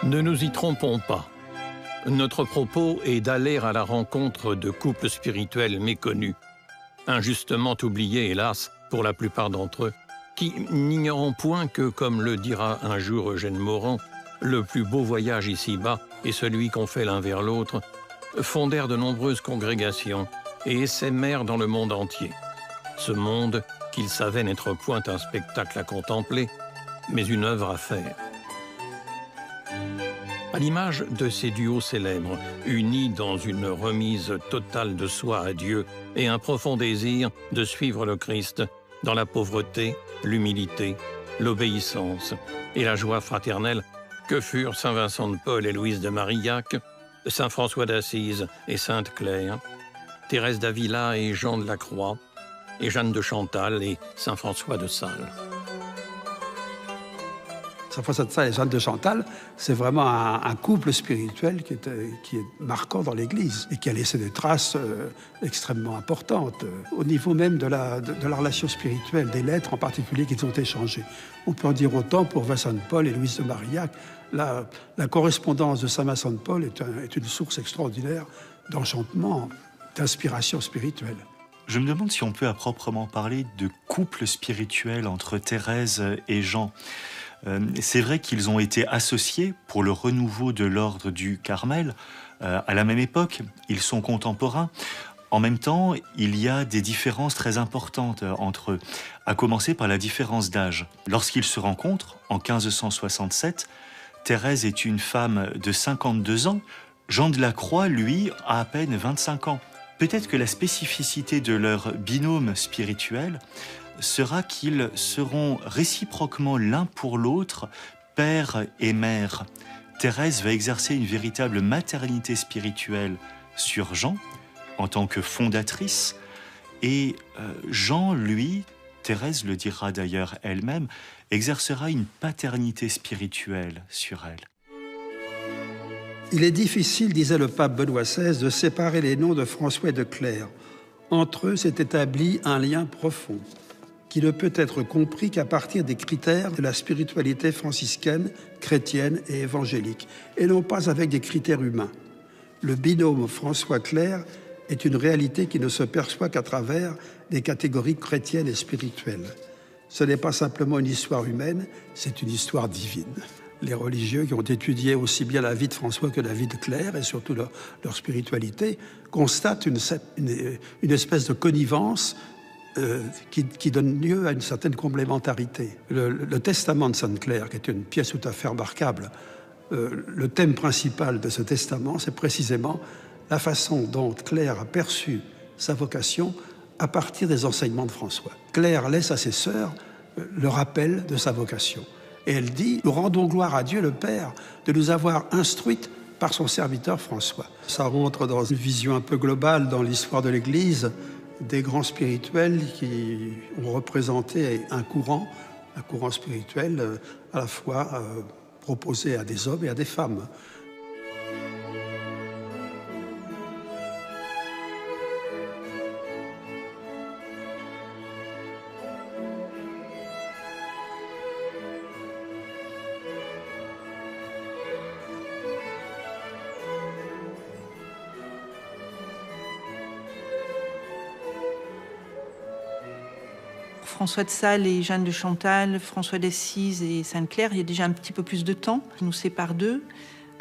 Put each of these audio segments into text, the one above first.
Ne nous y trompons pas. Notre propos est d'aller à la rencontre de couples spirituels méconnus, injustement oubliés, hélas, pour la plupart d'entre eux, qui n'ignorent point que, comme le dira un jour Eugène Morand, le plus beau voyage ici-bas est celui qu'on fait l'un vers l'autre, fondèrent de nombreuses congrégations et essaimèrent dans le monde entier. Ce monde qu'ils savaient n'être point un spectacle à contempler, mais une œuvre à faire. À l'image de ces duos célèbres, unis dans une remise totale de soi à Dieu et un profond désir de suivre le Christ dans la pauvreté, l'humilité, l'obéissance et la joie fraternelle que furent saint Vincent de Paul et Louise de Marillac, saint François d'Assise et sainte Claire, Thérèse d'Avila et Jean de la Croix, et Jeanne de Chantal et saint François de Sales. Saint François de Sales et Jeanne de Chantal, c'est vraiment un couple spirituel qui est marquant dans l'Église et qui a laissé des traces extrêmement importantes au niveau même de la relation spirituelle, des lettres en particulier qu'ils ont échangées. On peut en dire autant pour Vincent de Paul et Louise de Marillac. La correspondance de Saint Vincent de Paul est une source extraordinaire d'enchantement, d'inspiration spirituelle. Je me demande si on peut à proprement parler de couple spirituel entre Thérèse et Jean. C'est vrai qu'ils ont été associés pour le renouveau de l'ordre du Carmel. À la même époque, ils sont contemporains. En même temps, il y a des différences très importantes entre eux, à commencer par la différence d'âge. Lorsqu'ils se rencontrent, en 1567, Thérèse est une femme de 52 ans. Jean de la Croix, lui, a à peine 25 ans. Peut-être que la spécificité de leur binôme spirituel sera qu'ils seront réciproquement l'un pour l'autre père et mère. Thérèse va exercer une véritable maternité spirituelle sur Jean en tant que fondatrice et Jean, lui, Thérèse le dira d'ailleurs elle-même, exercera une paternité spirituelle sur elle. Il est difficile, disait le pape Benoît XVI, de séparer les noms de François et de Claire. Entre eux s'est établi un lien profond qui ne peut être compris qu'à partir des critères de la spiritualité franciscaine, chrétienne et évangélique, et non pas avec des critères humains. Le binôme François-Claire est une réalité qui ne se perçoit qu'à travers des catégories chrétiennes et spirituelles. Ce n'est pas simplement une histoire humaine, c'est une histoire divine. Les religieux qui ont étudié aussi bien la vie de François que la vie de Claire, et surtout leur spiritualité, constatent une espèce de connivence qui donne lieu à une certaine complémentarité. Le testament de Sainte Claire, qui est une pièce tout à fait remarquable, le thème principal de ce testament, c'est précisément la façon dont Claire a perçu sa vocation à partir des enseignements de François. Claire laisse à ses sœurs le rappel de sa vocation. Et elle dit « Nous rendons gloire à Dieu le Père de nous avoir instruites par son serviteur François ». Ça rentre dans une vision un peu globale dans l'histoire de l'Église, des grands spirituels qui ont représenté un courant spirituel à la fois proposé à des hommes et à des femmes. François de Sales et Jeanne de Chantal, François d'Assise et Sainte Claire, il y a déjà un petit peu plus de temps qui nous sépare d'eux.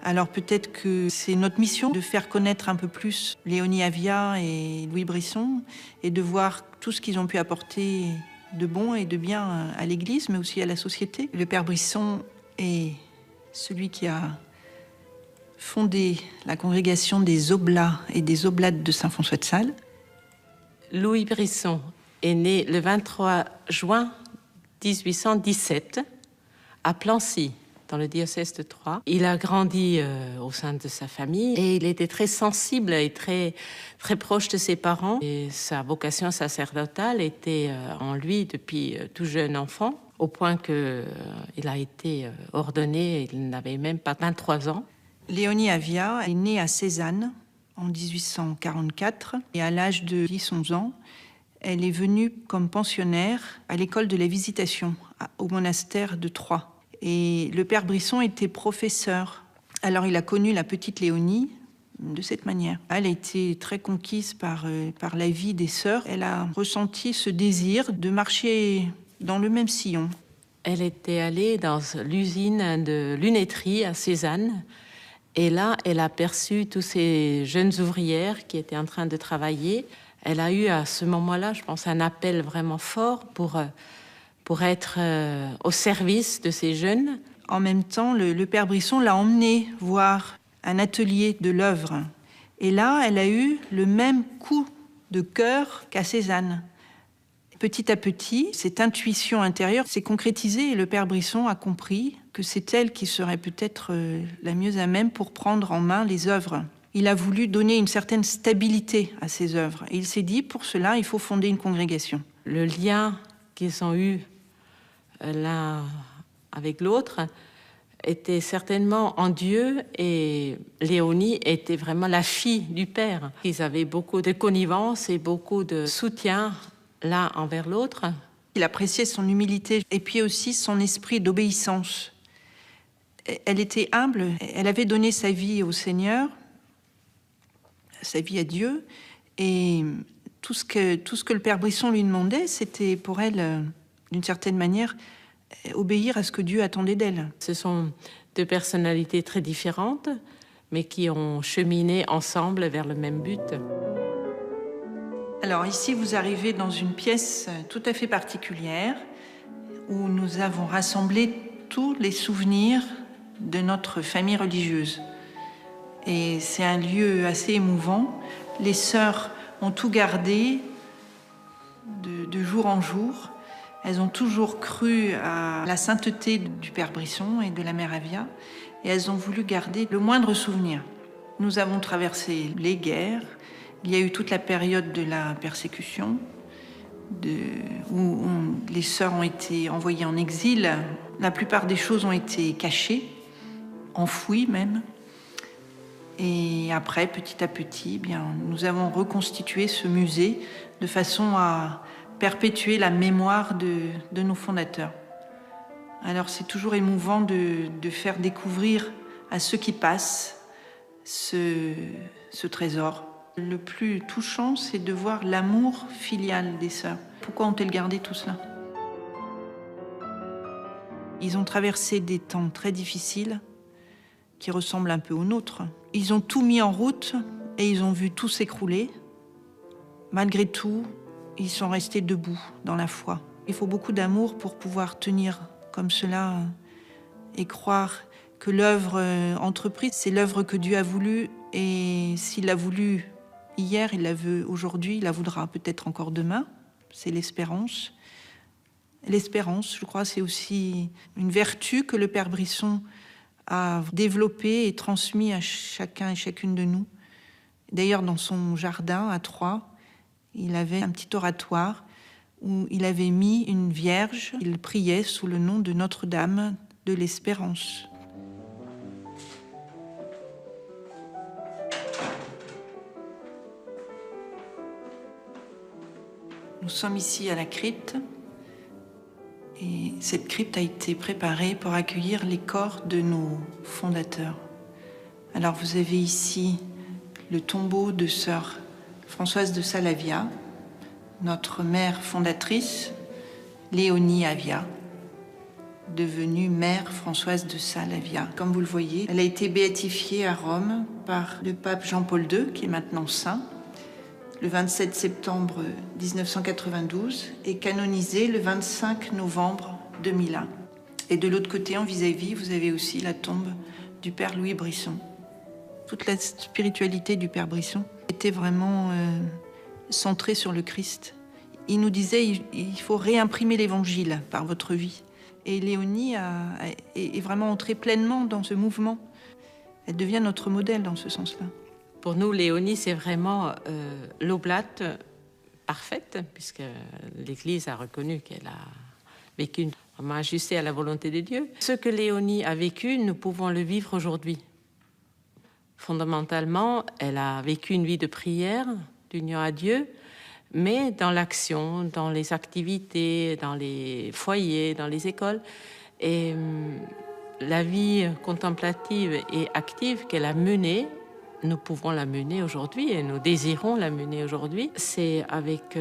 Alors peut-être que c'est notre mission de faire connaître un peu plus Léonie Avia et Louis Brisson et de voir tout ce qu'ils ont pu apporter de bon et de bien à l'Église, mais aussi à la société. Le père Brisson est celui qui a fondé la congrégation des Oblats et des Oblates de Saint-François de Sales. Louis Brisson est né le 23 juin 1817 à Plancy, dans le diocèse de Troyes. Il a grandi au sein de sa famille et il était très sensible et très proche de ses parents. Et sa vocation sacerdotale était en lui depuis tout jeune enfant, au point qu'il a été ordonné, il n'avait même pas 23 ans. Léonie Avia est née à Cézanne en 1844 et à l'âge de 10-11 ans, elle est venue comme pensionnaire à l'école de la Visitation au monastère de Troyes. Et le père Brisson était professeur Alors il a connu la petite Léonie de cette manière. Elle a été très conquise par la vie des sœurs. Elle a ressenti ce désir de marcher dans le même sillon. Elle était allée dans l'usine de lunetterie à Cézanne. Et là, elle a perçu tous ces jeunes ouvrières qui étaient en train de travailler. Elle a eu à ce moment-là, je pense, un appel vraiment fort pour être au service de ces jeunes. En même temps, le père Brisson l'a emmenée voir un atelier de l'œuvre. Et là, elle a eu le même coup de cœur qu'à Cézanne. Petit à petit, cette intuition intérieure s'est concrétisée et le père Brisson a compris que c'est elle qui serait peut-être la mieux à même pour prendre en main les œuvres. Il a voulu donner une certaine stabilité à ces œuvres. Et il s'est dit, pour cela, il faut fonder une congrégation. Le lien qu'ils ont eu l'un avec l'autre était certainement en Dieu, et Léonie était vraiment la fille du père. Ils avaient beaucoup de connivence et beaucoup de soutien l'un envers l'autre. Il appréciait son humilité et puis aussi son esprit d'obéissance. Elle était humble, elle avait donné sa vie au Seigneur, sa vie à Dieu, et tout ce que le père Brisson lui demandait, c'était pour elle, d'une certaine manière, obéir à ce que Dieu attendait d'elle. Ce sont deux personnalités très différentes, mais qui ont cheminé ensemble vers le même but. Alors ici, vous arrivez dans une pièce tout à fait particulière où nous avons rassemblé tous les souvenirs de notre famille religieuse. Et c'est un lieu assez émouvant. Les sœurs ont tout gardé de jour en jour. Elles ont toujours cru à la sainteté du père Brisson et de la mère Avia, et elles ont voulu garder le moindre souvenir. Nous avons traversé les guerres. Il y a eu toute la période de la persécution, où les sœurs ont été envoyées en exil. La plupart des choses ont été cachées, enfouies même. Et après, petit à petit, nous avons reconstitué ce musée de façon à perpétuer la mémoire de nos fondateurs. Alors c'est toujours émouvant de faire découvrir à ceux qui passent ce trésor. Le plus touchant, c'est de voir l'amour filial des sœurs. Pourquoi ont-elles gardé tout cela ? Ils ont traversé des temps très difficiles qui ressemblent un peu aux nôtres. Ils ont tout mis en route et ils ont vu tout s'écrouler. Malgré tout, ils sont restés debout dans la foi. Il faut beaucoup d'amour pour pouvoir tenir comme cela et croire que l'œuvre entreprise, c'est l'œuvre que Dieu a voulu, et s'il l'a voulu hier, il la veut aujourd'hui, il la voudra peut-être encore demain. C'est l'espérance. L'espérance, je crois, c'est aussi une vertu que le père Brisson a développée et transmise à chacun et chacune de nous. D'ailleurs, dans son jardin à Troyes, il avait un petit oratoire où il avait mis une vierge. Il priait sous le nom de Notre-Dame de l'Espérance. Nous sommes ici à la crypte, et cette crypte a été préparée pour accueillir les corps de nos fondateurs. Alors vous avez ici le tombeau de sœur Françoise de Sales Avia, notre mère fondatrice, Léonie Avia, devenue mère Françoise de Sales Avia. Comme vous le voyez, elle a été béatifiée à Rome par le pape Jean-Paul II, qui est maintenant saint, le 27 septembre 1992 et canonisée le 25 novembre 2001. Et de l'autre côté, en vis-à-vis, vous avez aussi la tombe du père Louis Brisson. Toute la spiritualité du père Brisson était vraiment centrée sur le Christ. Il nous disait, il faut réimprimer l'évangile par votre vie. Et Léonie est vraiment entrée pleinement dans ce mouvement. Elle devient notre modèle dans ce sens-là. Pour nous, Léonie, c'est vraiment l'oblate parfaite, puisque l'Église a reconnu qu'elle a vécu vraiment ajustée à la volonté de Dieu. Ce que Léonie a vécu, nous pouvons le vivre aujourd'hui. Fondamentalement, elle a vécu une vie de prière, d'union à Dieu, mais dans l'action, dans les activités, dans les foyers, dans les écoles. Et la vie contemplative et active qu'elle a menée, nous pouvons la mener aujourd'hui et nous désirons la mener aujourd'hui. C'est avec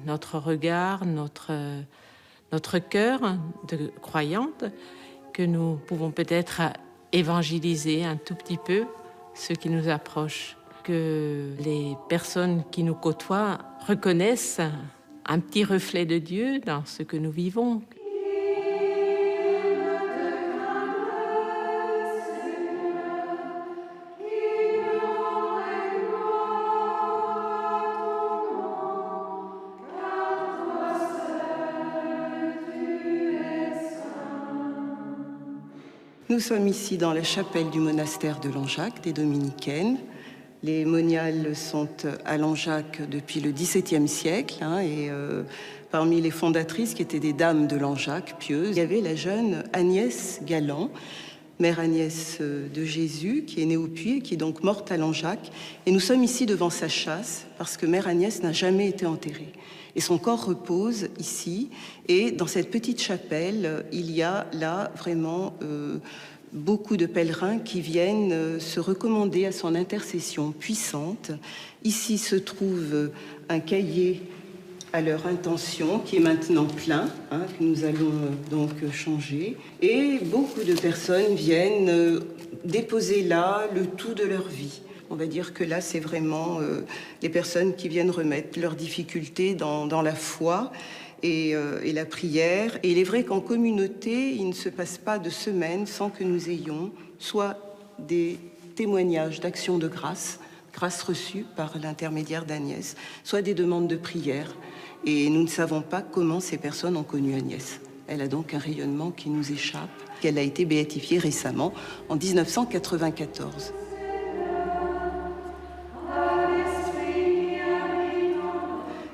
notre regard, notre cœur de croyante que nous pouvons peut-être évangéliser un tout petit peu ceux qui nous approchent, que les personnes qui nous côtoient reconnaissent un petit reflet de Dieu dans ce que nous vivons. Nous sommes ici dans la chapelle du monastère de Langeac, des Dominicaines. Les moniales sont à Langeac depuis le XVIIe siècle, parmi les fondatrices qui étaient des dames de Langeac, pieuses, il y avait la jeune Agnès Galland, mère Agnès de Jésus, qui est née au Puy et qui est donc morte à Langeac. Et nous sommes ici devant sa châsse parce que mère Agnès n'a jamais été enterrée. Et son corps repose ici. Et dans cette petite chapelle, il y a là vraiment beaucoup de pèlerins qui viennent se recommander à son intercession puissante. Ici se trouve un cahier à leur intention qui est maintenant plein, que nous allons donc changer. Et beaucoup de personnes viennent déposer là le tout de leur vie. On va dire que là, c'est vraiment les personnes qui viennent remettre leurs difficultés dans la foi et la prière. Et il est vrai qu'en communauté, il ne se passe pas de semaine sans que nous ayons soit des témoignages d'action de grâce, grâce reçue par l'intermédiaire d'Agnès, soit des demandes de prière. Et nous ne savons pas comment ces personnes ont connu Agnès. Elle a donc un rayonnement qui nous échappe. Elle a été béatifiée récemment, en 1994.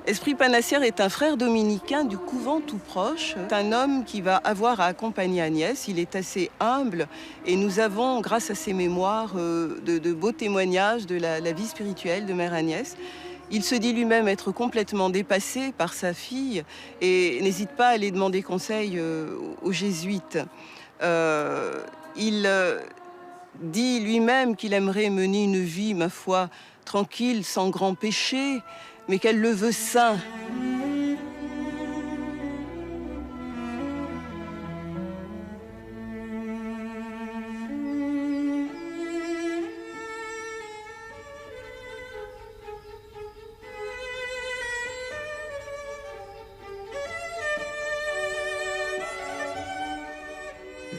Esprit Panassière est un frère dominicain du couvent tout proche. C'est un homme qui va avoir à accompagner Agnès. Il est assez humble et nous avons, grâce à ses mémoires, de beaux témoignages de la vie spirituelle de Mère Agnès. Il se dit lui-même être complètement dépassé par sa fille et n'hésite pas à aller demander conseil aux jésuites. Il dit lui-même qu'il aimerait mener une vie, ma foi, tranquille, sans grand péché, mais qu'elle le veut saint.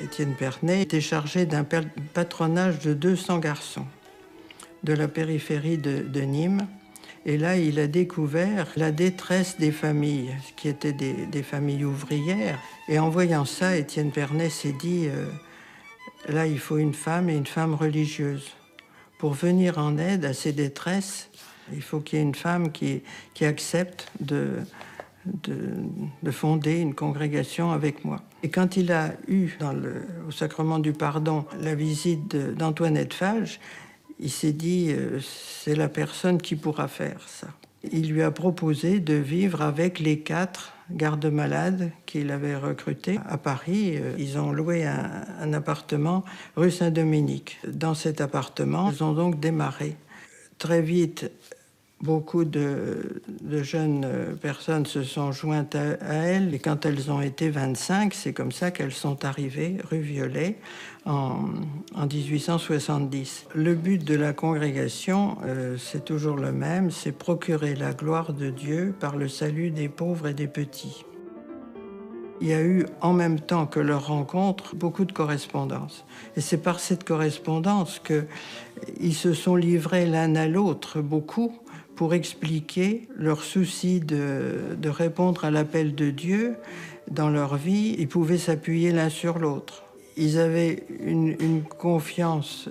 Étienne Pernet était chargé d'un patronage de 200 garçons de la périphérie de Nîmes. Et là, il a découvert la détresse des familles, qui étaient des familles ouvrières. Et en voyant ça, Étienne Pernet s'est dit, là, il faut une femme et une femme religieuse. Pour venir en aide à ces détresses, il faut qu'il y ait une femme qui accepte de fonder une congrégation avec moi. Et quand il a eu, au Sacrement du Pardon, la visite d'Antoinette Fage, il s'est dit, c'est la personne qui pourra faire ça. Il lui a proposé de vivre avec les 4 gardes-malades qu'il avait recrutés à Paris. Ils ont loué un appartement rue Saint-Dominique. Dans cet appartement, ils ont donc démarré. Très vite, beaucoup de jeunes personnes se sont jointes à elles. Et quand elles ont été 25, c'est comme ça qu'elles sont arrivées rue Violet en 1870. Le but de la congrégation, c'est toujours le même, c'est procurer la gloire de Dieu par le salut des pauvres et des petits. Il y a eu, en même temps que leur rencontre, beaucoup de correspondance. Et c'est par cette correspondance qu'ils se sont livrés l'un à l'autre beaucoup pour expliquer leur souci de répondre à l'appel de Dieu dans leur vie. Ils pouvaient s'appuyer l'un sur l'autre. Ils avaient une confiance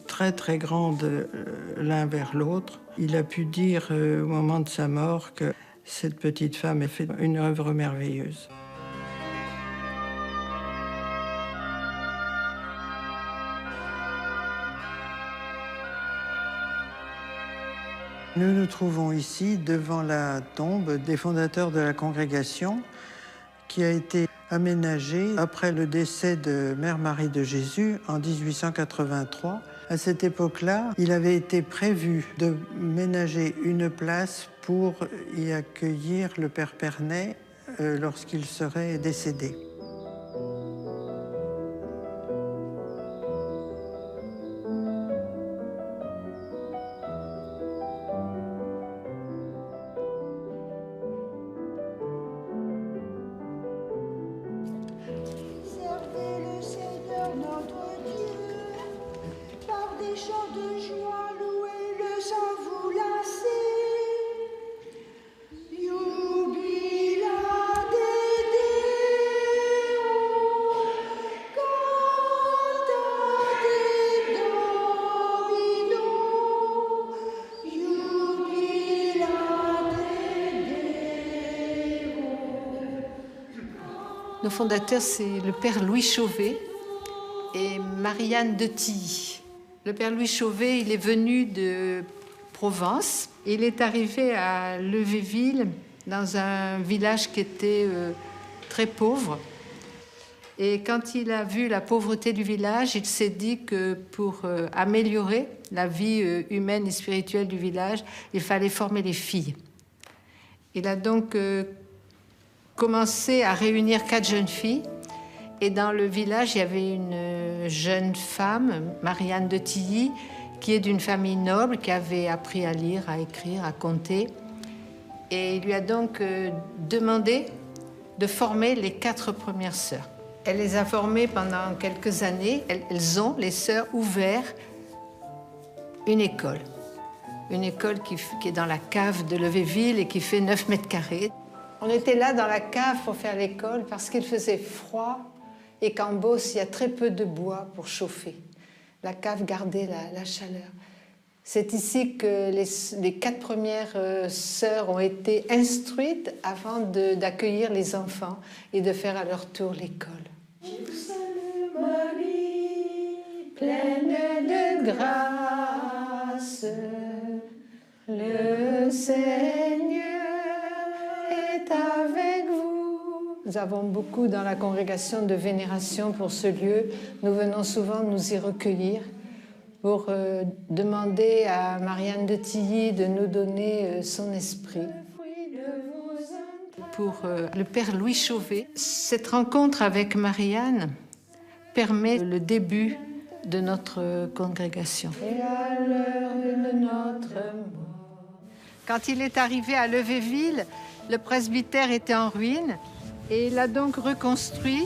très très grande l'un vers l'autre. Il a pu dire au moment de sa mort que cette petite femme a fait une œuvre merveilleuse. Nous nous trouvons ici devant la tombe des fondateurs de la congrégation qui a été aménagé après le décès de Mère Marie de Jésus en 1883. À cette époque-là, il avait été prévu de ménager une place pour y accueillir le Père Pernay lorsqu'il serait décédé. Nos fondateurs, c'est le père Louis Chauvet et Marianne de Tilly. Le père Louis Chauvet, il est venu de Provence. Il est arrivé à Levéville, dans un village qui était très pauvre. Et quand il a vu la pauvreté du village, il s'est dit que pour améliorer la vie humaine et spirituelle du village, il fallait former les filles. Il a donc commencé à réunir 4 jeunes filles. Et dans le village, il y avait une jeune femme, Marianne de Tilly, qui est d'une famille noble, qui avait appris à lire, à écrire, à compter. Et il lui a donc demandé de former les 4 premières sœurs. Elle les a formées pendant quelques années. Elles ont, les sœurs, ouvert une école. Une école qui est dans la cave de Levéville et qui fait 9 mètres carrés. On était là dans la cave pour faire l'école parce qu'il faisait froid et qu'en Beauce, il y a très peu de bois pour chauffer. La cave gardait la chaleur. C'est ici que les 4 premières sœurs ont été instruites avant d'accueillir les enfants et de faire à leur tour l'école. Salut Marie, pleine de grâce, le Seigneur est avec vous. Nous avons beaucoup dans la congrégation de vénération pour ce lieu. Nous venons souvent nous y recueillir pour demander à Marianne de Tilly de nous donner son esprit. Pour le père Louis Chauvet, cette rencontre avec Marianne permet le début de notre congrégation. Et à l'heure de notre mort. Quand il est arrivé à Levéville, le presbytère était en ruine et il a donc reconstruit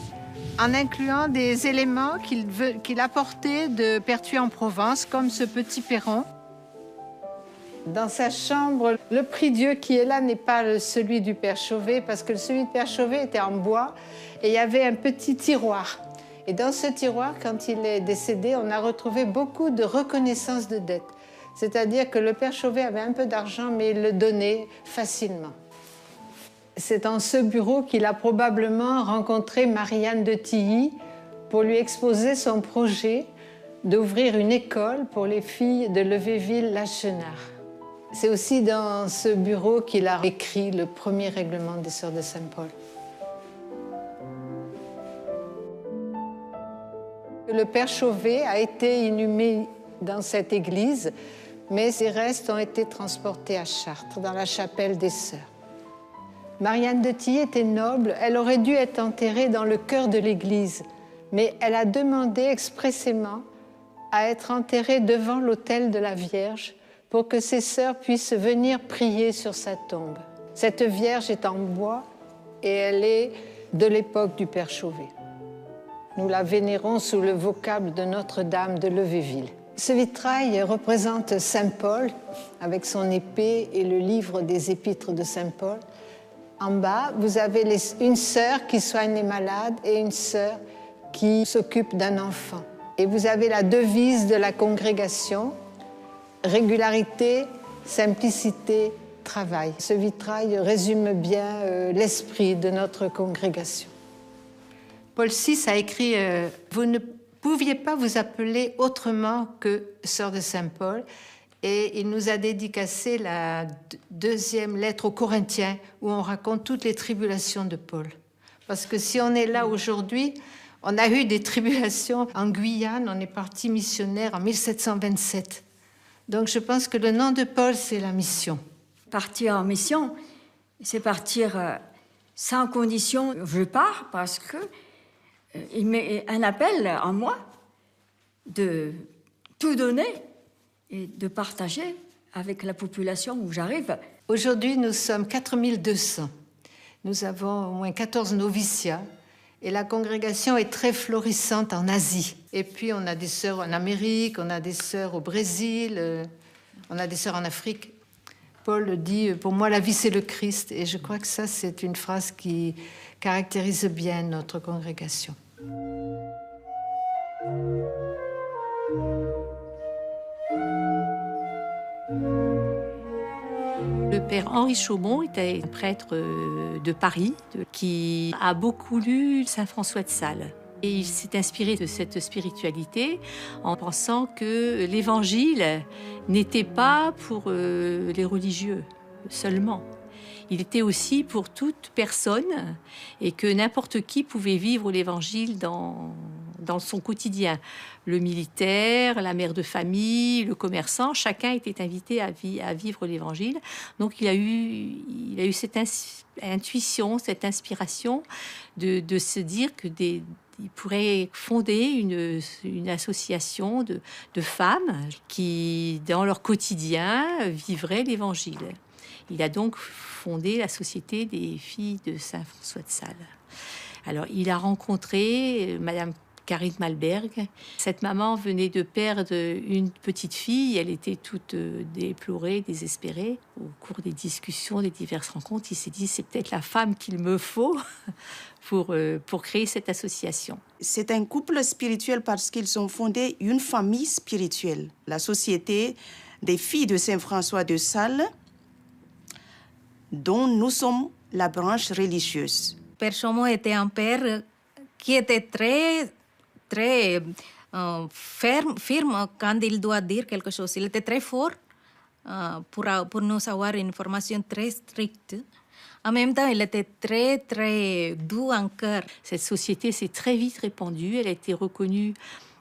en incluant des éléments qu'il apportait de Pertuis en Provence, comme ce petit perron. Dans sa chambre, le prie-dieu qui est là n'est pas celui du père Chauvet, parce que celui du père Chauvet était en bois et il y avait un petit tiroir. Et dans ce tiroir, quand il est décédé, on a retrouvé beaucoup de reconnaissance de dette. C'est-à-dire que le père Chauvet avait un peu d'argent, mais il le donnait facilement. C'est dans ce bureau qu'il a probablement rencontré Marianne de Tilly pour lui exposer son projet d'ouvrir une école pour les filles de Levéville-Lachenard. C'est aussi dans ce bureau qu'il a écrit le premier règlement des Sœurs de Saint-Paul. Le père Chauvet a été inhumé dans cette église, mais ses restes ont été transportés à Chartres, dans la chapelle des Sœurs. Marianne de Tilly était noble, elle aurait dû être enterrée dans le cœur de l'église, mais elle a demandé expressément à être enterrée devant l'autel de la Vierge pour que ses sœurs puissent venir prier sur sa tombe. Cette Vierge est en bois et elle est de l'époque du père Chauvet. Nous la vénérons sous le vocable de Notre-Dame de Levéville. Ce vitrail représente Saint Paul avec son épée et le livre des épîtres de Saint Paul. En bas, vous avez une sœur qui soigne les malades et une sœur qui s'occupe d'un enfant. Et vous avez la devise de la congrégation, régularité, simplicité, travail. Ce vitrail résume bien l'esprit de notre congrégation. Paul VI a écrit « Vous ne pouviez pas vous appeler autrement que Sœur de Saint-Paul » et il nous a dédicacé la 2e lettre aux Corinthiens où on raconte toutes les tribulations de Paul. Parce que si on est là aujourd'hui, on a eu des tribulations en Guyane, on est parti missionnaire en 1727. Donc je pense que le nom de Paul, c'est la mission. Partir en mission, c'est partir sans condition. Je pars parce que il met un appel en moi de tout donner et de partager avec la population où j'arrive. Aujourd'hui, nous sommes 4200. Nous avons au moins 14 noviciats et la congrégation est très florissante en Asie. Et puis, on a des sœurs en Amérique, on a des sœurs au Brésil, on a des sœurs en Afrique. Paul dit « Pour moi, la vie, c'est le Christ ». Et je crois que ça, c'est une phrase qui caractérise bien notre congrégation. Le père Henri Chaumont était un prêtre de Paris qui a beaucoup lu saint François de Sales. Et il s'est inspiré de cette spiritualité en pensant que l'évangile n'était pas pour les religieux seulement. Il était aussi pour toute personne et que n'importe qui pouvait vivre l'évangile dans son quotidien. Le militaire, la mère de famille, le commerçant, chacun était invité à vivre l'évangile. Donc il a eu cette intuition, cette inspiration de se dire qu'il pourrait fonder une association de femmes qui, dans leur quotidien, vivraient l'évangile. Il a donc fondé la Société des filles de saint François de Sales. Alors, il a rencontré Madame Karine Malberg. Cette maman venait de perdre une petite fille. Elle était toute déplorée, désespérée. Au cours des discussions, des diverses rencontres, il s'est dit c'est peut-être la femme qu'il me faut pour créer cette association. C'est un couple spirituel parce qu'ils ont fondé une famille spirituelle, la Société des filles de saint François de Sales, dont nous sommes la branche religieuse. Père Chaumont était un père qui était très firme quand il doit dire quelque chose. Il était très fort pour nous avoir une formation très stricte. En même temps, il était très doux en cœur. Cette société s'est très vite répandue. Elle a été reconnue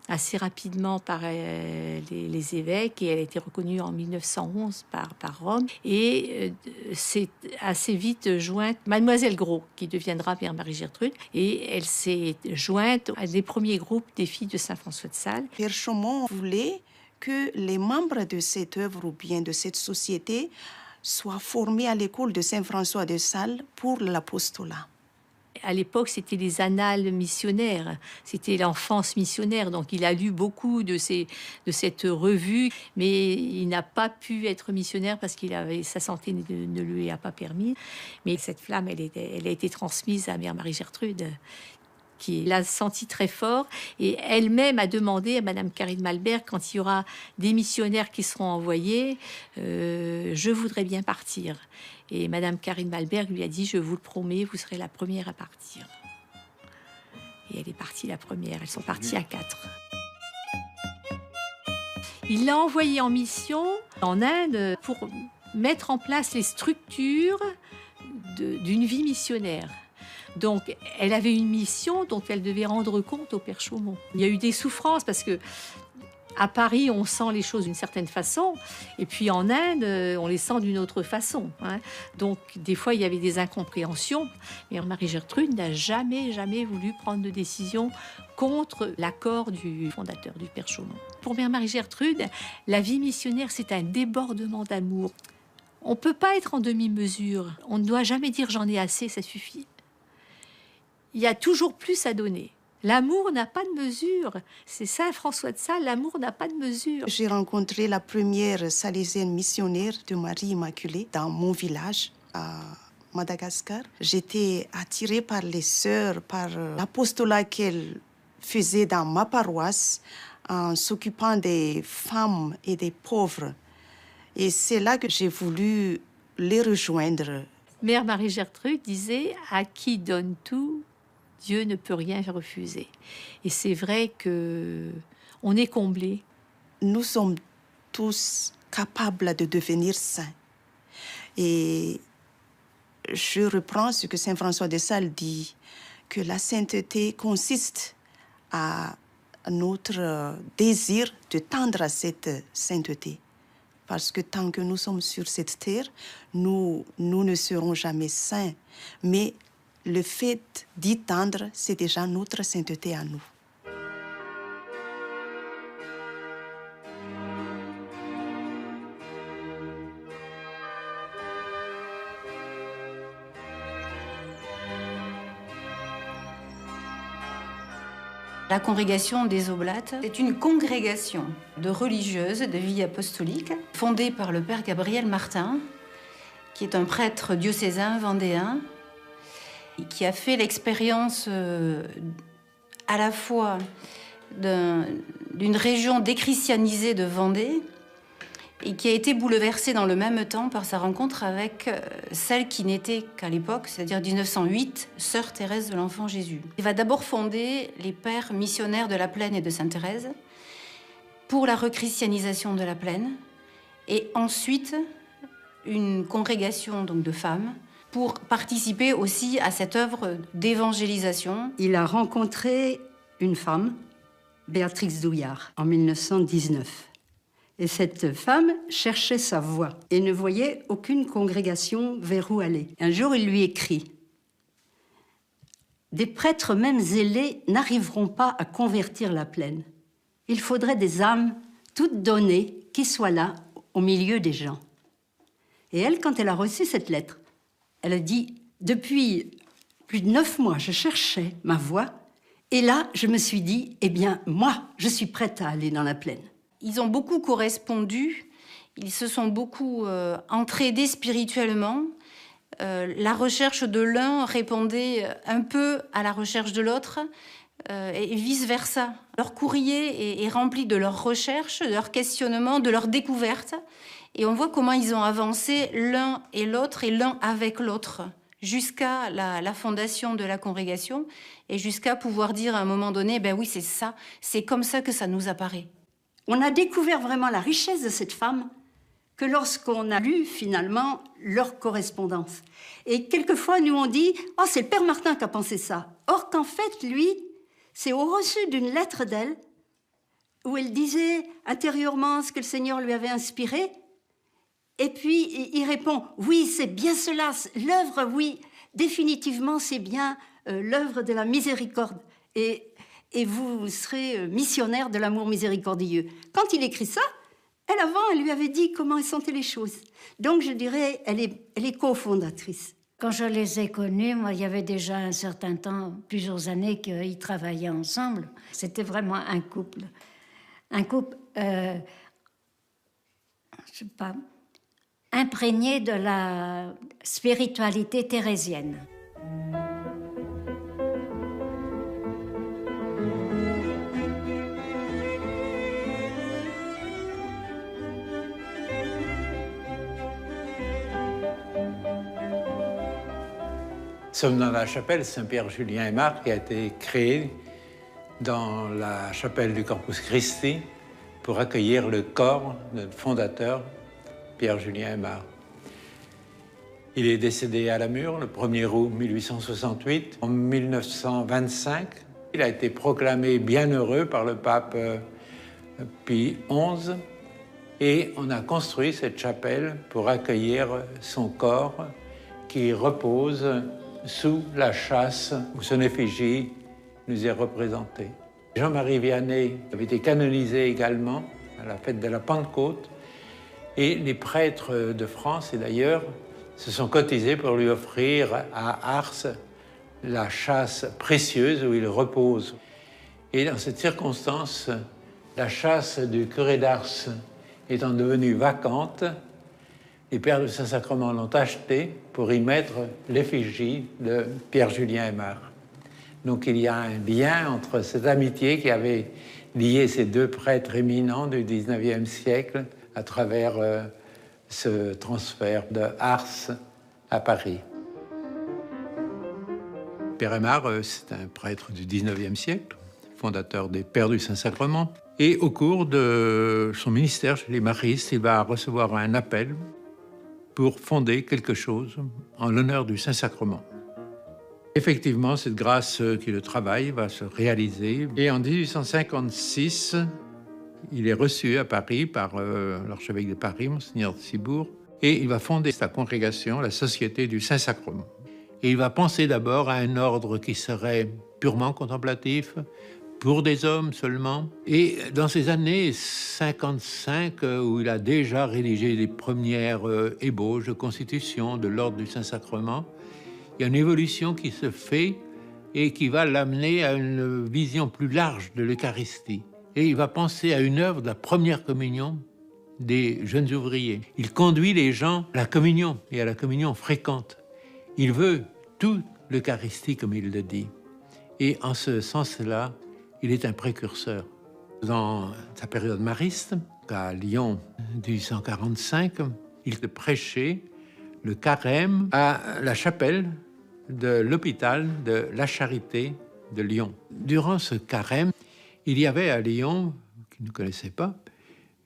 assez rapidement par les évêques et elle a été reconnue en 1911 par Rome. Et c'est assez vite jointe Mademoiselle Gros, qui deviendra Mère Marie-Gertrude, et elle s'est jointe à des premiers groupes des filles de saint François de Sales. Père Chaumont voulait que les membres de cette œuvre ou bien de cette société soient formés à l'école de saint François de Sales pour l'apostolat. À l'époque, c'était les annales missionnaires, c'était l'enfance missionnaire. Donc, il a lu beaucoup de cette revue, mais il n'a pas pu être missionnaire parce sa santé ne lui a pas permis. Mais cette flamme, elle a été transmise à Mère Marie-Gertrude, qui l'a senti très fort. Et elle-même a demandé à Madame Karine Malberg, quand il y aura des missionnaires qui seront envoyés, je voudrais bien partir. Et Madame Karine Malberg lui a dit, je vous le promets, vous serez la première à partir. Et elle est partie la première. Elles sont parties à 4. Il l'a envoyée en mission en Inde pour mettre en place les structures d'une vie missionnaire. Donc, elle avait une mission dont elle devait rendre compte au Père Chaumont. Il y a eu des souffrances parce que à Paris, on sent les choses d'une certaine façon, et puis en Inde, on les sent d'une autre façon. Donc, des fois, il y avait des incompréhensions. Mais Marie-Gertrude n'a jamais voulu prendre de décision contre l'accord du fondateur, du Père Chaumont. Pour Mère Marie-Gertrude, la vie missionnaire, c'est un débordement d'amour. On ne peut pas être en demi-mesure. On ne doit jamais dire « j'en ai assez, ça suffit ». Il y a toujours plus à donner. L'amour n'a pas de mesure. C'est saint François de Sales, l'amour n'a pas de mesure. J'ai rencontré la première salésienne missionnaire de Marie Immaculée dans mon village, à Madagascar. J'étais attirée par les sœurs, par l'apostolat qu'elles faisaient dans ma paroisse, en s'occupant des femmes et des pauvres. Et c'est là que j'ai voulu les rejoindre. Mère Marie-Gertrude disait « À qui donne tout, Dieu ne peut rien refuser ». Et c'est vrai qu'on est comblés. Nous sommes tous capables de devenir saints. Et je reprends ce que saint François de Sales dit, que la sainteté consiste à notre désir de tendre à cette sainteté. Parce que tant que nous sommes sur cette terre, nous ne serons jamais saints. Mais le fait d'y tendre, c'est déjà notre sainteté à nous. La congrégation des Oblates est une congrégation de religieuses de vie apostolique fondée par le père Gabriel Martin, qui est un prêtre diocésain vendéen, qui a fait l'expérience à la fois d'une région déchristianisée de Vendée et qui a été bouleversée dans le même temps par sa rencontre avec celle qui n'était qu'à l'époque, c'est-à-dire 1908, sœur Thérèse de l'Enfant Jésus. Il va d'abord fonder les pères missionnaires de la Plaine et de Sainte-Thérèse pour la rechristianisation de la Plaine et ensuite une congrégation donc, de femmes pour participer aussi à cette œuvre d'évangélisation. Il a rencontré une femme, Béatrix Douillard, en 1919. Et cette femme cherchait sa voie et ne voyait aucune congrégation vers où aller. Un jour, il lui écrit « Des prêtres même zélés n'arriveront pas à convertir la Plaine. Il faudrait des âmes toutes données qui soient là, au milieu des gens. » Et elle, quand elle a reçu cette lettre, elle a dit « Depuis plus de 9 mois, je cherchais ma voie. Et là, je me suis dit, eh bien, moi, je suis prête à aller dans la Plaine. » Ils ont beaucoup correspondu, ils se sont beaucoup entraidés spirituellement. La recherche de l'un répondait un peu à la recherche de l'autre et vice-versa. Leur courrier est rempli de leurs recherches, de leurs questionnements, de leurs découvertes. Et on voit comment ils ont avancé l'un et l'autre et l'un avec l'autre jusqu'à la fondation de la congrégation et jusqu'à pouvoir dire à un moment donné, ben oui, c'est ça, c'est comme ça que ça nous apparaît. On a découvert vraiment la richesse de cette femme que lorsqu'on a lu finalement leur correspondance. Et quelquefois, nous on dit « Oh, c'est le père Martin qui a pensé ça ». Or qu'en fait, lui, c'est au reçu d'une lettre d'elle où elle disait intérieurement ce que le Seigneur lui avait inspiré. Et puis, il répond « Oui, c'est bien cela, l'œuvre, oui, définitivement, c'est bien l'œuvre de la miséricorde. » Et vous serez missionnaire de l'amour miséricordieux. Quand il écrit ça, elle lui avait dit comment elle sentait les choses. Donc, je dirais, elle est cofondatrice. Quand je les ai connus, moi, il y avait déjà un certain temps, plusieurs années, qu'ils travaillaient ensemble. C'était vraiment un couple. Un couple, je sais pas, imprégné de la spiritualité thérésienne. Nous sommes dans la chapelle Saint-Pierre-Julien-Aymar qui a été créée dans la chapelle du Corpus Christi pour accueillir le corps de notre fondateur, Pierre-Julien-Aymar. Il est décédé à Namur le 1er août 1868. En 1925, il a été proclamé bienheureux par le pape Pie XI et on a construit cette chapelle pour accueillir son corps qui repose sous la châsse où son effigie nous est représentée. Jean-Marie Vianney avait été canonisé également à la fête de la Pentecôte et les prêtres de France et d'ailleurs se sont cotisés pour lui offrir à Ars la châsse précieuse où il repose. Et dans cette circonstance, la châsse du curé d'Ars étant devenue vacante, les pères du Saint-Sacrement l'ont achetée pour y mettre l'effigie de Pierre-Julien-Aymar. Donc il y a un lien entre cette amitié qui avait lié ces deux prêtres éminents du XIXe siècle à travers ce transfert de Ars à Paris. Père Aymar, c'est un prêtre du XIXe siècle, fondateur des Pères du Saint-Sacrement. Et au cours de son ministère chez les Maristes, il va recevoir un appel pour fonder quelque chose en l'honneur du Saint-Sacrement. Effectivement, cette grâce qui est le travail va se réaliser. Et en 1856, il est reçu à Paris par l'archevêque de Paris, Monseigneur de Cibourg, et il va fonder sa congrégation, la Société du Saint-Sacrement. Et il va penser d'abord à un ordre qui serait purement contemplatif, pour des hommes seulement. Et dans ces années 55, où il a déjà rédigé les premières ébauches de constitution de l'ordre du Saint-Sacrement, il y a une évolution qui se fait et qui va l'amener à une vision plus large de l'Eucharistie. Et il va penser à une œuvre de la première communion des jeunes ouvriers. Il conduit les gens à la communion et à la communion fréquente. Il veut toute l'Eucharistie, comme il le dit. Et en ce sens-là, il est un précurseur. Dans sa période mariste, à Lyon, 1845, il prêchait le carême à la chapelle de l'hôpital de la Charité de Lyon. Durant ce carême, il y avait à Lyon, qui ne connaissait pas,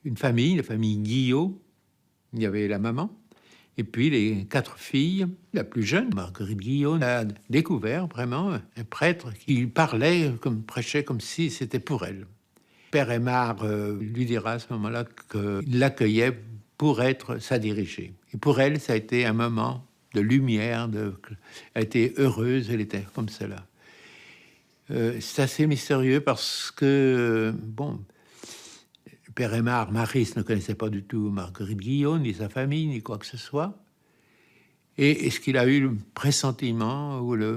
une famille, la famille Guillot. Il y avait la maman, et puis les 4 filles. La plus jeune, Marguerite Guillot, a découvert vraiment un prêtre qui parlait, prêchait comme si c'était pour elle. Père Aymar lui dira à ce moment-là qu'il l'accueillait pour être sa dirigée. Et pour elle, ça a été un moment de lumière, elle était heureuse, elle était comme cela. C'est assez mystérieux parce que, Père Aymar, Maris, ne connaissait pas du tout Marguerite Guillot, ni sa famille, ni quoi que ce soit. Et est-ce qu'il a eu le pressentiment ou la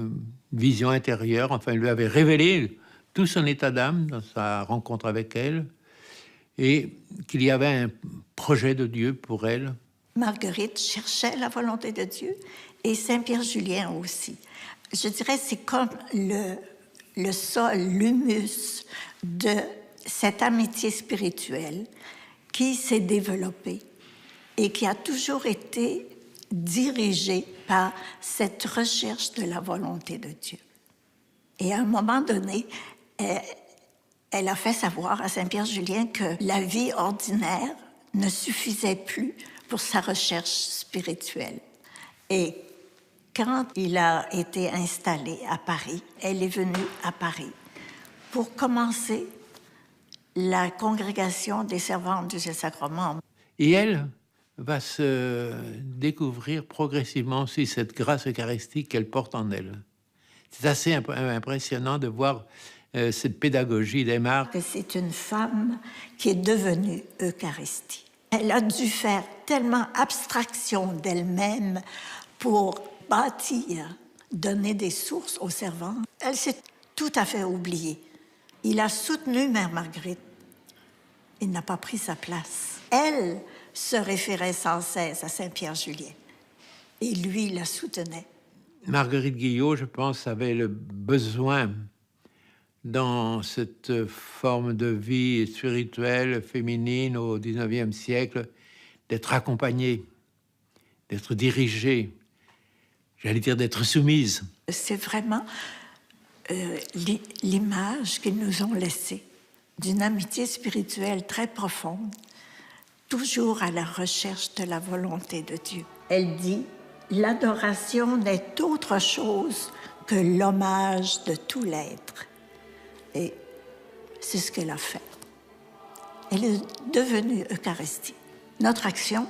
vision intérieure, enfin, il lui avait révélé tout son état d'âme dans sa rencontre avec elle, et qu'il y avait un projet de Dieu pour elle. Marguerite cherchait la volonté de Dieu, et Saint-Pierre Julien aussi. Je dirais c'est comme le sol, l'humus de cette amitié spirituelle qui s'est développée et qui a toujours été dirigée par cette recherche de la volonté de Dieu. Et à un moment donné, elle a fait savoir à Saint-Pierre Julien que la vie ordinaire ne suffisait plus pour sa recherche spirituelle. Et quand il a été installé à Paris, elle est venue à Paris pour commencer la congrégation des servantes du Saint-Sacrement. Et elle va se découvrir progressivement aussi cette grâce eucharistique qu'elle porte en elle. C'est assez impressionnant de voir cette pédagogie d'Aymar. C'est une femme qui est devenue Eucharistie. Elle a dû faire tellement abstraction d'elle-même pour bâtir, donner des sources aux servants. Elle s'est tout à fait oubliée. Il a soutenu Mère Marguerite. Il n'a pas pris sa place. Elle se référait sans cesse à Saint-Pierre Julien. Et lui, la soutenait. Marguerite Guillot, je pense, avait le besoin, dans cette forme de vie spirituelle, féminine, au XIXe siècle, d'être accompagnée, d'être dirigée, j'allais dire d'être soumise. C'est vraiment l'image qu'ils nous ont laissée d'une amitié spirituelle très profonde, toujours à la recherche de la volonté de Dieu. Elle dit « L'adoration n'est autre chose que l'hommage de tout l'être. » Et c'est ce qu'elle a fait. Elle est devenue Eucharistie. Notre action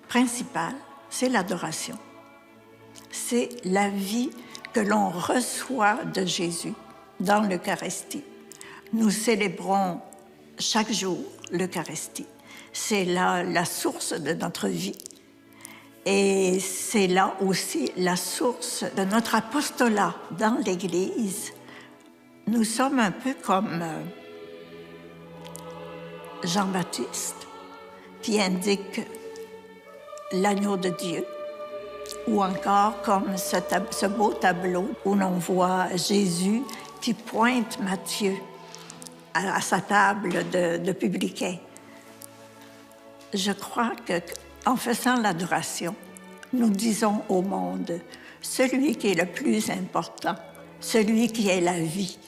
principale, c'est l'adoration. C'est la vie que l'on reçoit de Jésus dans l'Eucharistie. Nous célébrons chaque jour l'Eucharistie. C'est là la source de notre vie. Et c'est là aussi la source de notre apostolat dans l'Église. Nous sommes un peu comme Jean-Baptiste, qui indique l'agneau de Dieu, ou encore comme ce beau tableau où l'on voit Jésus qui pointe Matthieu à sa table de publicain. Je crois qu'en faisant l'adoration, nous disons au monde, celui qui est le plus important, celui qui est la vie,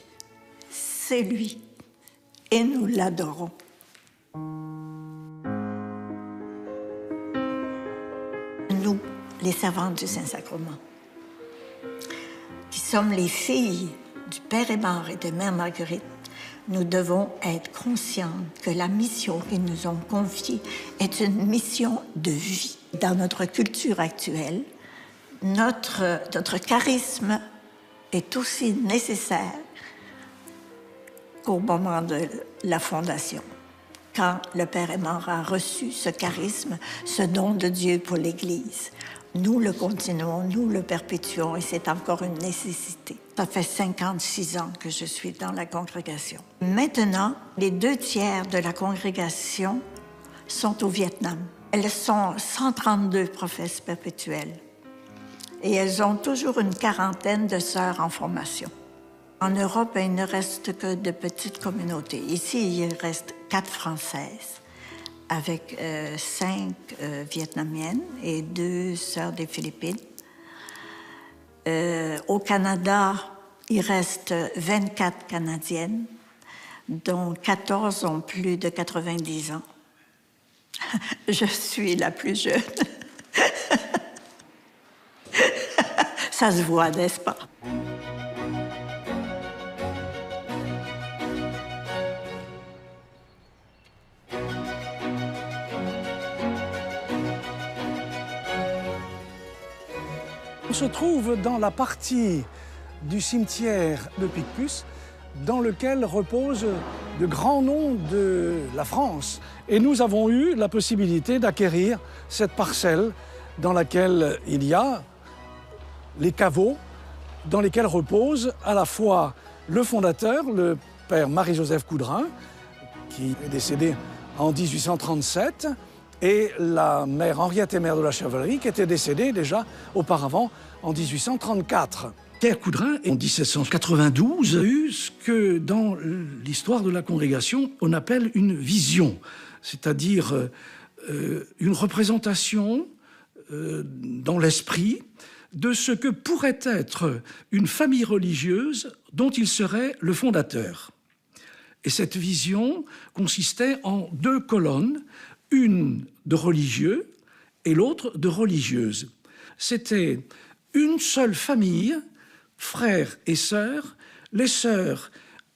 c'est lui, et nous l'adorons. Nous, les servantes du Saint-Sacrement, qui sommes les filles du Père Aymar et de Mère Marguerite, nous devons être conscients que la mission qu'ils nous ont confiée est une mission de vie. Dans notre culture actuelle, notre charisme est aussi nécessaire qu'au moment de la fondation, quand le Père Aymar a reçu ce charisme, ce don de Dieu pour l'Église. Nous le continuons, nous le perpétuons et c'est encore une nécessité. Ça fait 56 ans que je suis dans la congrégation. Maintenant, les 2/3 de la congrégation sont au Vietnam. Elles sont 132 professes perpétuelles et elles ont toujours une quarantaine de sœurs en formation. En Europe, il ne reste que de petites communautés. Ici, il reste 4 Françaises, avec 5 Vietnamiennes et 2 sœurs des Philippines. Au Canada, il reste 24 Canadiennes, dont 14 ont plus de 90 ans. Je suis la plus jeune. Ça se voit, n'est-ce pas? On se trouve dans la partie du cimetière de Picpus dans lequel reposent de grands noms de la France. Et nous avons eu la possibilité d'acquérir cette parcelle dans laquelle il y a les caveaux dans lesquels repose à la fois le fondateur, le père Marie-Joseph Coudrin, qui est décédé en 1837, et la mère Henriette Aymar de la Chevalerie, qui était décédée déjà auparavant en 1834. Pierre Coudrin, en 1792, a eu ce que dans l'histoire de la congrégation, on appelle une vision, c'est-à-dire une représentation dans l'esprit de ce que pourrait être une famille religieuse dont il serait le fondateur. Et cette vision consistait en 2 colonnes, une de religieux et l'autre de religieuse. C'était une seule famille, frères et sœurs, les sœurs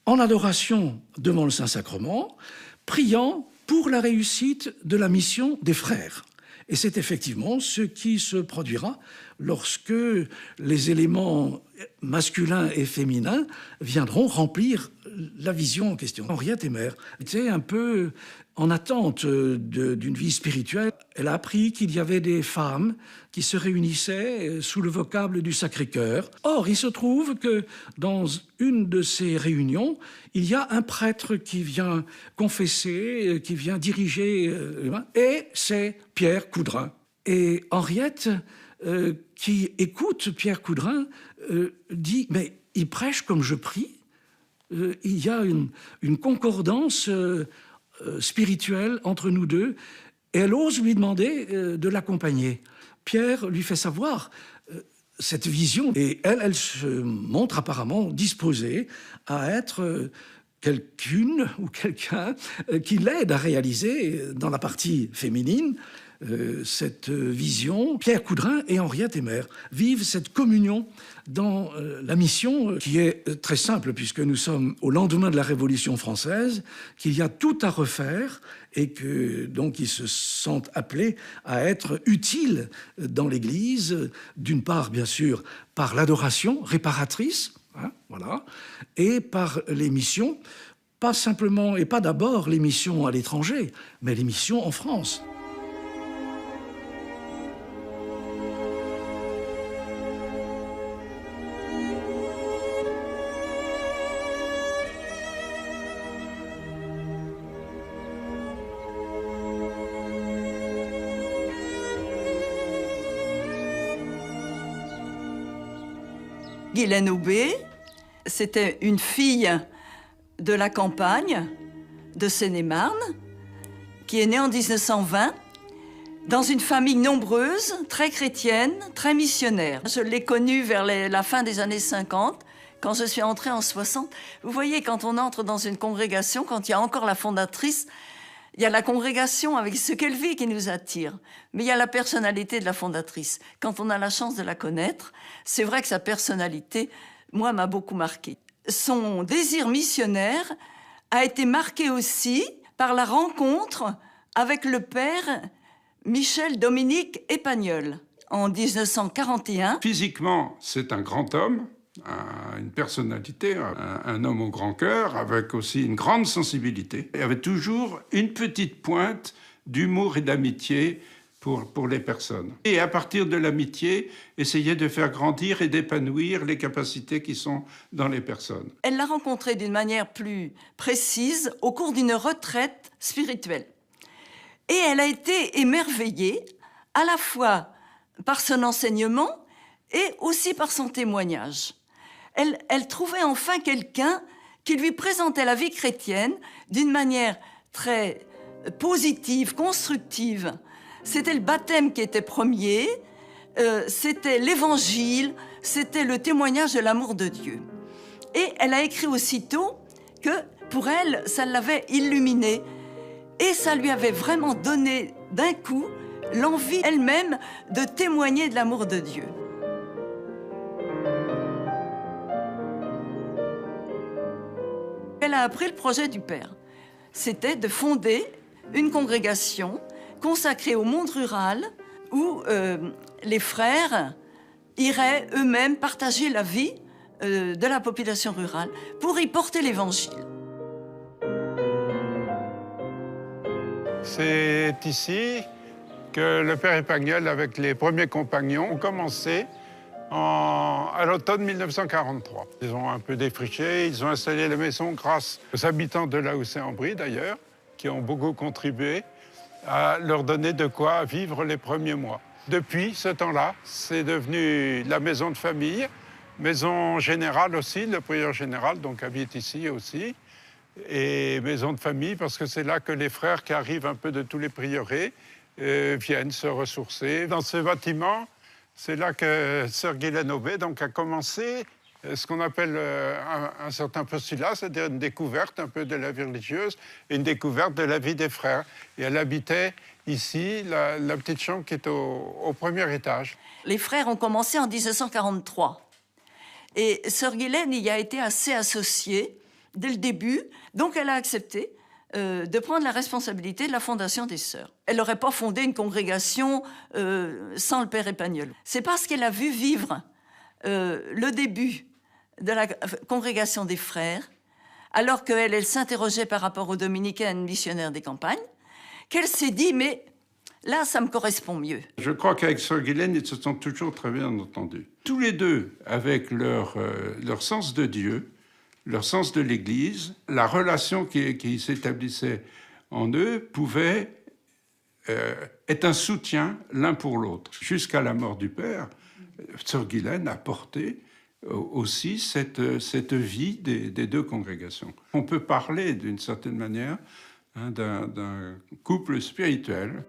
en adoration devant le Saint-Sacrement, priant pour la réussite de la mission des frères. Et c'est effectivement ce qui se produira lorsque les éléments masculins et féminins viendront remplir la vision en question. Henriette Aymar était un peu en attente d'une vie spirituelle. Elle a appris qu'il y avait des femmes qui se réunissaient sous le vocable du Sacré-Cœur. Or, il se trouve que dans une de ces réunions, il y a un prêtre qui vient confesser, qui vient diriger, et c'est Pierre Coudrin. Et Henriette, qui écoute Pierre Coudrin, dit « Mais il prêche comme je prie ». Il y a une concordance spirituelle entre nous deux, et elle ose lui demander de l'accompagner. Pierre lui fait savoir cette vision, et elle se montre apparemment disposée à être quelqu'une ou quelqu'un qui l'aide à réaliser dans la partie féminine cette vision. Pierre Coudrin et Henriette Aymar vivent cette communion dans la mission qui est très simple puisque nous sommes au lendemain de la Révolution française, qu'il y a tout à refaire et que donc ils se sentent appelés à être utiles dans l'Église, d'une part bien sûr par l'adoration réparatrice, voilà, et par les missions, pas simplement et pas d'abord les missions à l'étranger, mais les missions en France. Guylaine Aubé, c'était une fille de la campagne de Seine-et-Marne qui est née en 1920 dans une famille nombreuse, très chrétienne, très missionnaire. Je l'ai connue vers la fin des années 50, quand je suis entrée en 60. Vous voyez, quand on entre dans une congrégation, quand il y a encore la fondatrice, il y a la congrégation avec ce qu'elle vit qui nous attire. Mais il y a la personnalité de la fondatrice. Quand on a la chance de la connaître, c'est vrai que sa personnalité moi, m'a beaucoup marqué. Son désir missionnaire a été marqué aussi par la rencontre avec le père Michel Dominique Épagnol en 1941. Physiquement, c'est un grand homme, une personnalité, un homme au grand cœur, avec aussi une grande sensibilité. Il avait toujours une petite pointe d'humour et d'amitié pour les personnes. Et à partir de l'amitié, essayer de faire grandir et d'épanouir les capacités qui sont dans les personnes. Elle l'a rencontré d'une manière plus précise au cours d'une retraite spirituelle. Et elle a été émerveillée à la fois par son enseignement et aussi par son témoignage. Elle trouvait enfin quelqu'un qui lui présentait la vie chrétienne d'une manière très positive, constructive. C'était le baptême qui était premier, c'était l'évangile, c'était le témoignage de l'amour de Dieu. Et elle a écrit aussitôt que, pour elle, ça l'avait illuminée et ça lui avait vraiment donné d'un coup l'envie elle-même de témoigner de l'amour de Dieu. Elle a appris le projet du Père. C'était de fonder une congrégation consacrée au monde rural où les frères iraient eux-mêmes partager la vie de la population rurale pour y porter l'Évangile. C'est ici que le père Épagnol, avec les premiers compagnons, ont commencé à l'automne 1943. Ils ont un peu défriché, ils ont installé la maison grâce aux habitants de La Houssaye-en-Brie, d'ailleurs, qui ont beaucoup contribué à leur donner de quoi vivre les premiers mois. Depuis ce temps-là, c'est devenu la maison de famille, maison générale aussi, le prieur général donc habite ici aussi, et maison de famille parce que c'est là que les frères qui arrivent un peu de tous les prieurés viennent se ressourcer. Dans ce bâtiment, c'est là que sœur Guylaine Aubé donc, a commencé ce qu'on appelle un certain postulat, c'est-à-dire une découverte un peu de la vie religieuse et une découverte de la vie des frères. Et elle habitait ici, la petite chambre qui est au premier étage. Les frères ont commencé en 1943. Et sœur Guylaine y a été assez associée dès le début, donc elle a accepté de prendre la responsabilité de la fondation des sœurs. Elle n'aurait pas fondé une congrégation sans le père Épagnol. C'est parce qu'elle a vu vivre le début de la congrégation des frères, alors qu'elle s'interrogeait par rapport aux dominicaines missionnaires des campagnes, qu'elle s'est dit, mais là, ça me correspond mieux. Je crois qu'avec sœur Guylaine, ils se sont toujours très bien entendus. Tous les deux, avec leur sens de Dieu, leur sens de l'Église, la relation qui s'établissait en eux pouvait être un soutien l'un pour l'autre. Jusqu'à la mort du père, sœur Guylaine a porté aussi cette vie des deux congrégations. On peut parler d'une certaine manière d'un couple spirituel.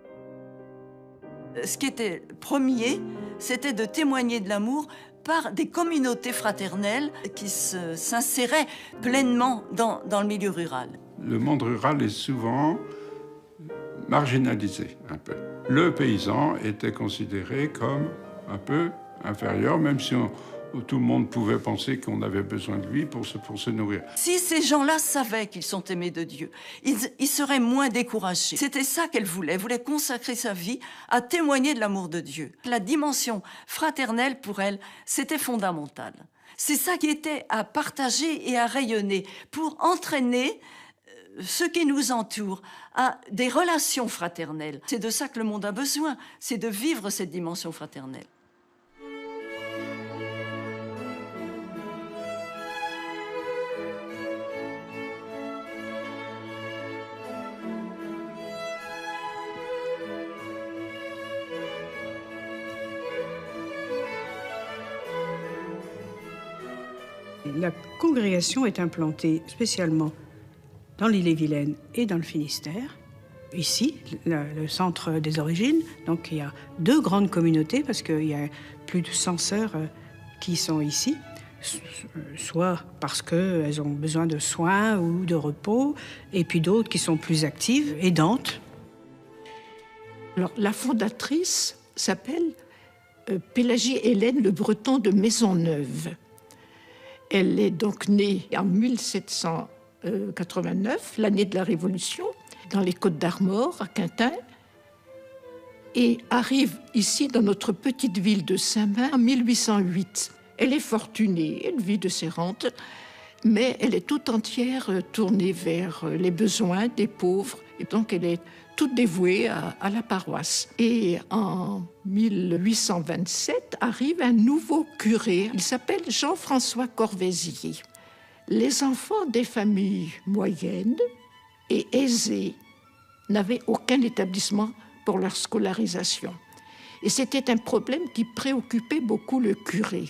Ce qui était premier, c'était de témoigner de l'amour par des communautés fraternelles qui s'inséraient pleinement dans le milieu rural. Le monde rural est souvent marginalisé un peu. Le paysan était considéré comme un peu inférieur, même si tout le monde pouvait penser qu'on avait besoin de lui pour se nourrir. Si ces gens-là savaient qu'ils sont aimés de Dieu, ils seraient moins découragés. C'était ça qu'elle voulait. Elle voulait consacrer sa vie à témoigner de l'amour de Dieu. La dimension fraternelle, pour elle, c'était fondamental. C'est ça qui était à partager et à rayonner pour entraîner ceux qui nous entourent à des relations fraternelles. C'est de ça que le monde a besoin, c'est de vivre cette dimension fraternelle. La congrégation est implantée spécialement dans l'Ille-et-Vilaine et dans le Finistère. Ici, le centre des origines, donc il y a deux grandes communautés parce qu'il y a plus de 100 sœurs qui sont ici, soit parce qu'elles ont besoin de soins ou de repos, et puis d'autres qui sont plus actives, aidantes. Alors, la fondatrice s'appelle Pélagie Hélène Le Breton de Maisonneuve. Elle est donc née en 1789, l'année de la Révolution, dans les Côtes-d'Armor, à Quintin, et arrive ici dans notre petite ville de Saint-Main en 1808. Elle est fortunée, elle vit de ses rentes, mais elle est tout entière tournée vers les besoins des pauvres, et donc elle est toute dévouée à la paroisse. Et en 1827 arrive un nouveau curé, il s'appelle Jean-François Corvézier. Les enfants des familles moyennes et aisées n'avaient aucun établissement pour leur scolarisation. Et c'était un problème qui préoccupait beaucoup le curé.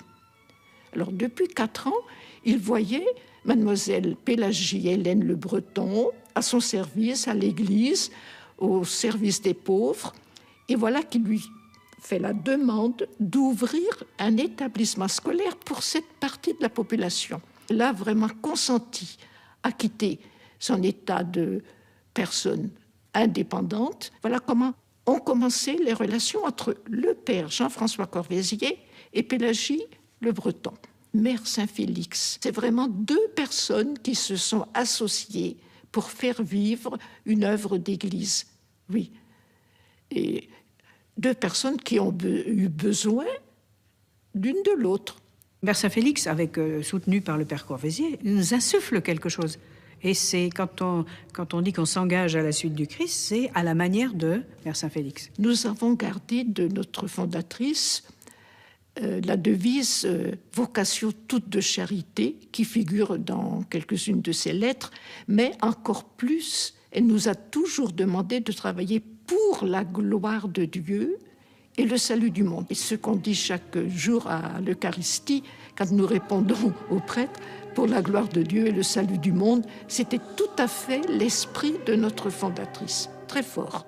Alors depuis 4 ans, il voyait mademoiselle Pélagie Hélène Le Breton à son service, à l'église, au service des pauvres. Et voilà qu'il lui fait la demande d'ouvrir un établissement scolaire pour cette partie de la population. Elle a vraiment consenti à quitter son état de personne indépendante. Voilà comment ont commencé les relations entre le père Jean-François Corvézier et Pélagie Le Breton. Mère Saint-Félix, c'est vraiment 2 personnes qui se sont associées pour faire vivre une œuvre d'église. Oui. Et 2 personnes qui ont eu besoin l'une de l'autre. Mère Saint-Félix, soutenue par le père Corvézier, nous insuffle quelque chose. Et c'est quand on dit qu'on s'engage à la suite du Christ, c'est à la manière de Mère Saint-Félix. Nous avons gardé de notre fondatrice la devise « vocation toute de charité » qui figure dans quelques-unes de ses lettres, mais encore plus, elle nous a toujours demandé de travailler pour la gloire de Dieu et le salut du monde. Et ce qu'on dit chaque jour à l'Eucharistie, quand nous répondons aux prêtres, pour la gloire de Dieu et le salut du monde, c'était tout à fait l'esprit de notre fondatrice, très fort.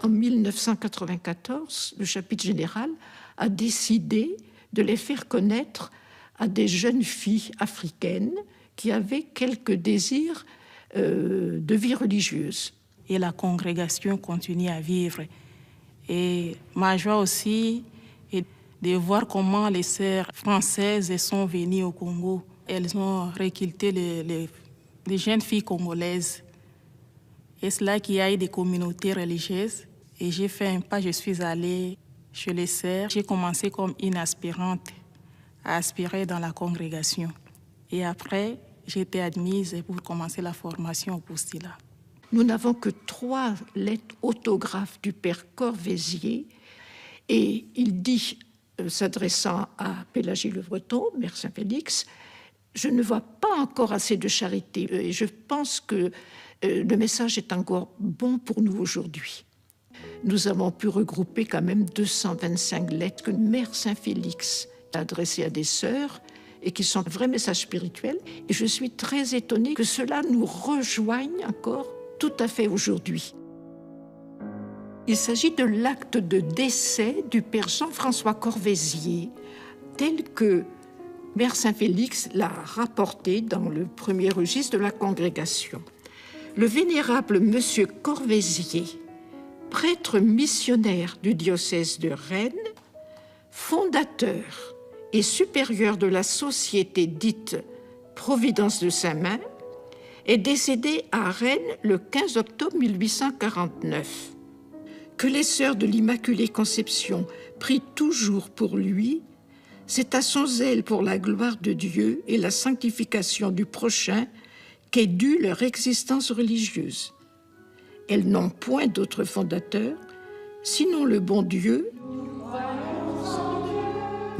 En 1994, le chapitre général a décidé de les faire connaître à des jeunes filles africaines qui avaient quelques désirs de vie religieuse. Et la congrégation continue à vivre. Et ma joie aussi est de voir comment les sœurs françaises sont venues au Congo. Elles ont recruté les jeunes filles congolaises. Et c'est là qu'il y a eu des communautés religieuses. Et j'ai fait un pas, je suis allée chez les sœurs. J'ai commencé comme une aspirante à aspirer dans la congrégation. Et après, j'ai été admise pour commencer la formation au postulat. Nous n'avons que 3 lettres autographes du père Corvézier. Et il dit, s'adressant à Pélagie Le Breton, Mère Saint-Félix, « Je ne vois pas encore assez de charité. Et je pense que le message est encore bon pour nous aujourd'hui. » Nous avons pu regrouper quand même 225 lettres que Mère Saint-Félix a adressées à des sœurs et qui sont un vrai message spirituel. Et je suis très étonnée que cela nous rejoigne encore tout à fait aujourd'hui. Il s'agit de l'acte de décès du père Jean-François Corvézier, tel que Mère Saint-Félix l'a rapporté dans le premier registre de la congrégation. Le vénérable monsieur Corvézier, prêtre missionnaire du diocèse de Rennes, fondateur et supérieur de la société dite Providence de Saint-Main, est décédé à Rennes le 15 octobre 1849. Que les sœurs de l'Immaculée Conception prient toujours pour lui, c'est à son zèle pour la gloire de Dieu et la sanctification du prochain qu'est due leur existence religieuse. Elles n'ont point d'autre fondateur, sinon le bon Dieu.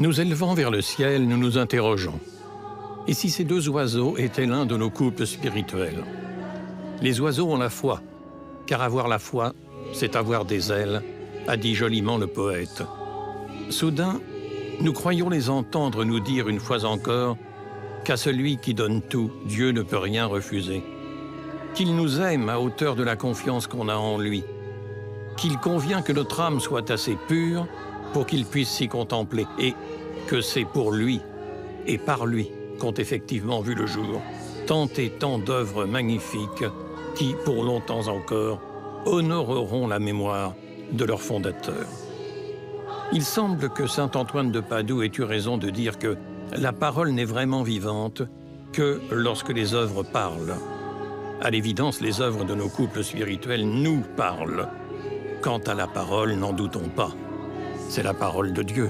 Nous élevant vers le ciel, nous nous interrogeons. Et si ces 2 oiseaux étaient l'un de nos couples spirituels? Les oiseaux ont la foi, car avoir la foi, c'est avoir des ailes, a dit joliment le poète. Soudain, nous croyons les entendre nous dire une fois encore qu'à celui qui donne tout, Dieu ne peut rien refuser, qu'il nous aime à hauteur de la confiance qu'on a en lui, qu'il convient que notre âme soit assez pure pour qu'il puisse s'y contempler, et que c'est pour lui et par lui qu'ont effectivement vu le jour tant et tant d'œuvres magnifiques qui, pour longtemps encore, honoreront la mémoire de leur fondateur. Il semble que saint Antoine de Padoue ait eu raison de dire que la parole n'est vraiment vivante que lorsque les œuvres parlent. À l'évidence, les œuvres de nos couples spirituels nous parlent. Quant à la parole, n'en doutons pas, c'est la parole de Dieu.